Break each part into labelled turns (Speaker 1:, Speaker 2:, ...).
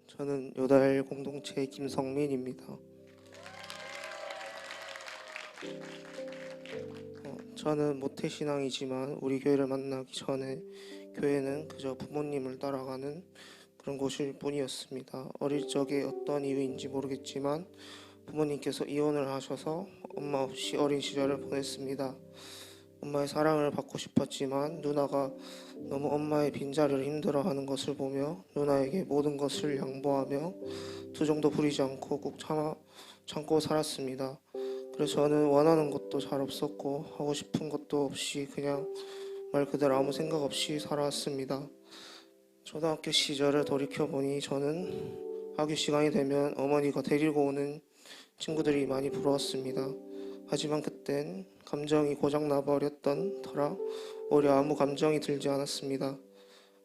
Speaker 1: 저는 요달 공동체 김성민입니다. 저는 모태신앙이지만 우리 교회를 만나기 전에 교회는 그저 부모님을 따라가는 그런 곳일 뿐이었습니다. 어릴 적에 어떤 이유인지 모르겠지만 부모님께서 이혼을 하셔서 엄마 없이 어린 시절을 보냈습니다. 엄마의 사랑을 받고 싶었지만 누나가 너무 엄마의 빈자리를 힘들어하는 것을 보며 누나에게 모든 것을 양보하며 투정도 부리지 않고 꾹 참고 살았습니다. 그래서 저는 원하는 것도 잘 없었고 하고 싶은 것도 없이 그냥 말 그대로 아무 생각 없이 살아왔습니다. 초등학교 시절을 돌이켜보니 저는 학교 시간이 되면 어머니가 데리고 오는 친구들이 많이 부러웠습니다. 하지만 그땐 감정이 고장나버렸던 터라 오히려 아무 감정이 들지 않았습니다.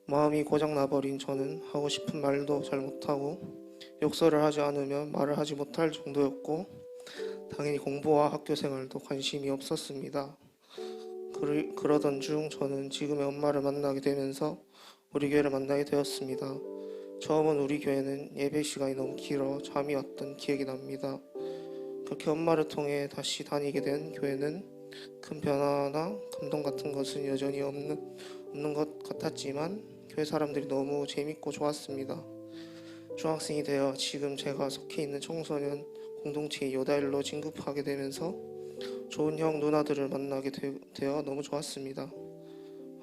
Speaker 1: 마음이 고장나버린 저는 하고 싶은 말도 잘 못하고 욕설을 하지 않으면 말을 하지 못할 정도였고 당연히 공부와 학교 생활도 관심이 없었습니다. 그러던 중 저는 지금의 엄마를 만나게 되면서 우리 교회를 만나게 되었습니다. 처음은 우리 교회는 예배 시간이 너무 길어 잠이 왔던 기억이 납니다. 그렇게 엄마를 통해 다시 다니게 된 교회는 큰 변화나 감동 같은 것은 여전히 없는 것 같았지만 교회 사람들이 너무 재밌고 좋았습니다. 중학생이 되어 지금 제가 속해 있는 청소년 공동체의 요다일로 진급하게 되면서 좋은 형 누나들을 만나게 되어 너무 좋았습니다.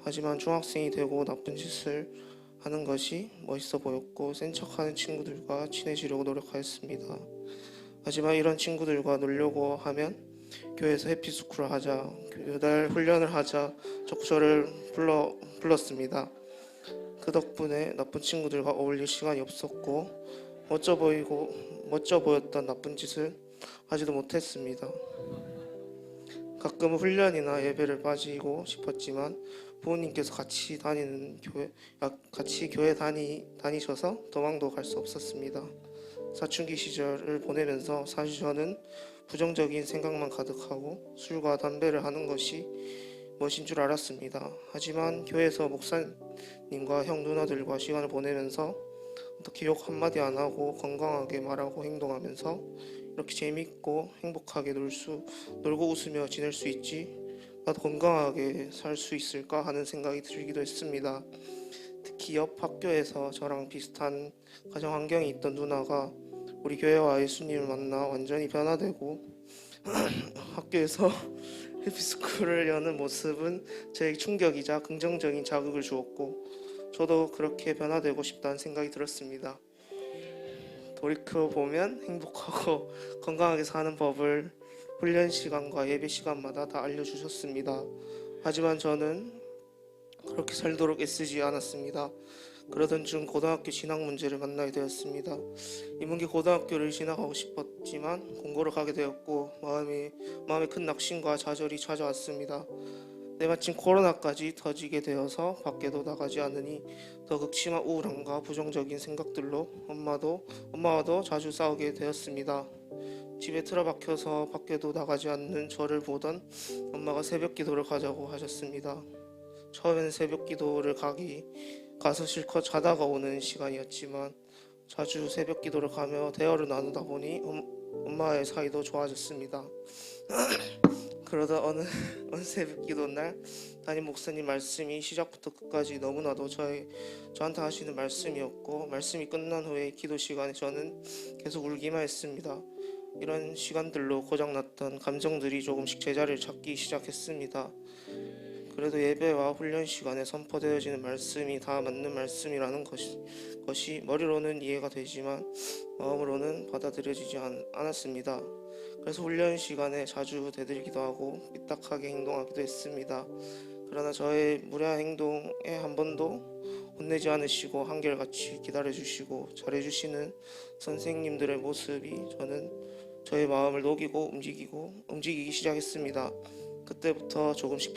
Speaker 1: 하지만 중학생이 되고 나쁜 짓을 하는 것이 멋있어 보였고 센 척하는 친구들과 친해지려고 노력하였습니다. 하지만 이런 친구들과 놀려고 하면 교회에서 해피스쿨을 하자, 요달 훈련을 하자 자꾸 저를 불렀습니다. 그 덕분에 나쁜 친구들과 어울릴 시간이 없었고 멋져 보였던 나쁜 짓을 하지도 못했습니다. 가끔은 훈련이나 예배를 빠지고 싶었지만 부모님께서 같이 교회 다니셔서 도망도 갈 수 없었습니다. 사춘기 시절을 보내면서 사실 저는 부정적인 생각만 가득하고 술과 담배를 하는 것이 멋인 줄 알았습니다. 하지만 교회에서 목사님과 형 누나들과 시간을 보내면서 어떻게 욕 한마디 안 하고 건강하게 말하고 행동하면서 이렇게 재밌고 행복하게 놀고 웃으며 지낼 수 있지? 나도 건강하게 살 수 있을까 하는 생각이 들기도 했습니다. 특히 옆 학교에서 저랑 비슷한 가정 환경이 있던 누나가 우리 교회와 예수님을 만나 완전히 변화되고 학교에서 해피스쿨을 여는 모습은 저에게 충격이자 긍정적인 자극을 주었고 저도 그렇게 변화되고 싶다는 생각이 들었습니다. 돌이켜보면 행복하고 건강하게 사는 법을 훈련 시간과 예배 시간마다 다 알려주셨습니다. 하지만 저는 그렇게 살도록 애쓰지 않았습니다. 그러던 중 고등학교 진학 문제를 만나게 되었습니다. 인문계 고등학교를 진학하고 싶었지만 공고를 가게 되었고 마음에 큰 낙심과 좌절이 찾아왔습니다. 마침 코로나까지 터지게 되어서 밖에도 나가지 않으니 더 극심한 우울함과 부정적인 생각들로 엄마와도 자주 싸우게 되었습니다. 집에 틀어박혀서 밖에도 나가지 않는 저를 보던 엄마가 새벽 기도를 가자고 하셨습니다. 처음에는 새벽 기도를 가서 실컷 자다가 오는 시간이었지만 자주 새벽 기도를 가며 대화를 나누다 보니 엄마의 사이도 좋아졌습니다. 그러다 어느 새벽 기도 날 담임 목사님 말씀이 시작부터 끝까지 너무나도 저한테 하시는 말씀이었고 말씀이 끝난 후에 기도 시간에 저는 계속 울기만 했습니다. 이런 시간들로 고장났던 감정들이 조금씩 제자리를 찾기 시작했습니다. 그래도 예배와 훈련 시간에 선포되어지는 말씀이 다 맞는 말씀이라는 것이 머리로는 이해가 되지만 마음으로는 받아들여지지 않았습니다. 그래서 훈련 시간에 자주 대들기도 하고 삐딱하게 행동하기도 했습니다. 그러나 저의 무례한 행동에 한 번도 혼내지 않으시고 한결같이 기다려주시고 잘해주시는 선생님들의 모습이 저의 마음을 녹이고 움직이기 시작했습니다. 그때부터 조금씩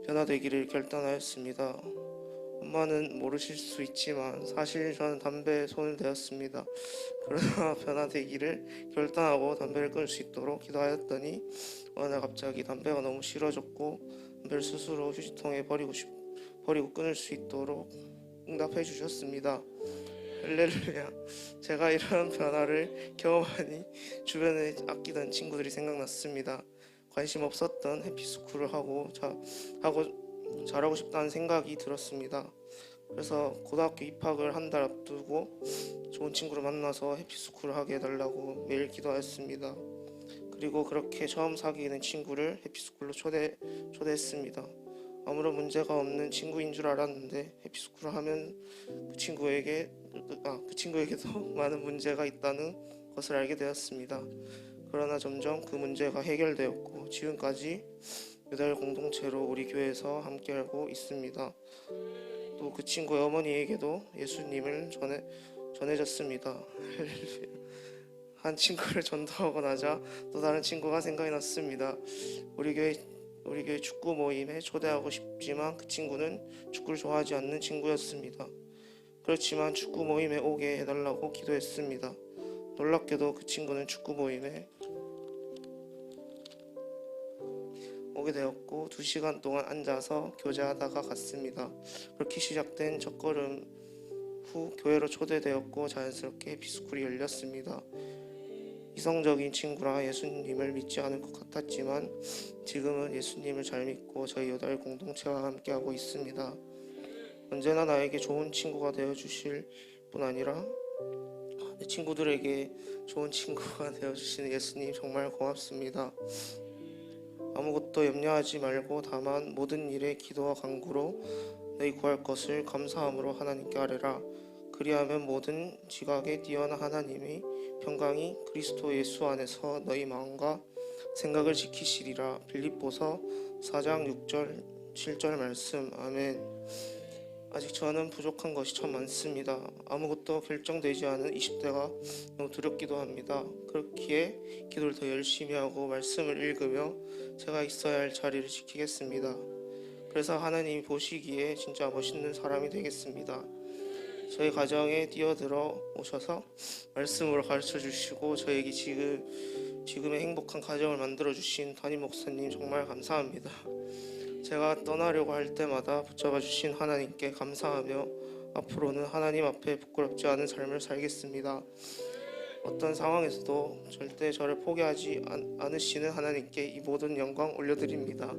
Speaker 1: 변화되기를 결단하였습니다. 엄마는 모르실 수 있지만 사실 저는 담배에 손을 대었습니다. 그러나 변화되기를 결단하고 담배를 끊을 수 있도록 기도하였더니 어느 날 갑자기 담배가 너무 싫어졌고 담배를 스스로 휴지통에 버리고 끊을 수 있도록 응답해 주셨습니다. 할렐루야. 제가 이런 변화를 경험하니 주변에 아끼던 친구들이 생각났습니다. 관심 없었던 해피스쿨을 하고 잘하고 싶다는 생각이 들었습니다. 그래서 고등학교 입학을 한 달 앞두고 좋은 친구를 만나서 해피스쿨을 하게 해달라고 매일 기도하였습니다. 그리고 그렇게 처음 사귀는 친구를 해피스쿨로 초대했습니다. 아무런 문제가 없는 친구인 줄 알았는데 해피스쿨을 하면 그 친구에게도 많은 문제가 있다는 것을 알게 되었습니다. 그러나 점점 그 문제가 해결되었고 지금까지 유달 공동체로 우리 교회에서 함께하고 있습니다. 또 그 친구의 어머니에게도 예수님을 전해졌습니다. 한 친구를 전도하고 나자 또 다른 친구가 생각이 났습니다. 우리 교회 축구 모임에 초대하고 싶지만 그 친구는 축구를 좋아하지 않는 친구였습니다. 그렇지만 축구 모임에 오게 해달라고 기도했습니다. 놀랍게도 그 친구는 축구 모임에 오게 되었고 2시간 동안 앉아서 교제하다가 갔습니다. 그렇게 시작된 첫걸음 후 교회로 초대되었고 자연스럽게 비스쿨이 열렸습니다. 이성적인 친구라 예수님을 믿지 않을 것 같았지만 지금은 예수님을 잘 믿고 저희 여덟 공동체와 함께하고 있습니다. 언제나 나에게 좋은 친구가 되어주실 뿐 아니라 내 친구들에게 좋은 친구가 되어주시는 예수님 정말 고맙습니다. 아무것도 염려하지 말고 다만 모든 일에 기도와 간구로 너희 구할 것을 감사함으로 하나님께 아뢰라. 그리하면 모든 지각에 뛰어난 하나님의 평강이 그리스도 예수 안에서 너희 마음과 생각을 지키시리라. 빌립보서 4장 6절 7절 말씀. 아멘. 아직 저는 부족한 것이 참 많습니다. 아무것도 결정되지 않은 20대가 너무 두렵기도 합니다. 그렇기에 기도를 더 열심히 하고 말씀을 읽으며 제가 있어야 할 자리를 지키겠습니다. 그래서 하나님이 보시기에 진짜 멋있는 사람이 되겠습니다. 저희 가정에 뛰어들어 오셔서 말씀으로 가르쳐 주시고 저에게 지금의 행복한 가정을 만들어 주신 담임 목사님 정말 감사합니다. 제가 떠나려고 할 때마다 붙잡아 주신 하나님께 감사하며 앞으로는 하나님 앞에 부끄럽지 않은 삶을 살겠습니다. 어떤 상황에서도 절대 저를 포기하지 않으시는 하나님께 이 모든 영광 올려드립니다.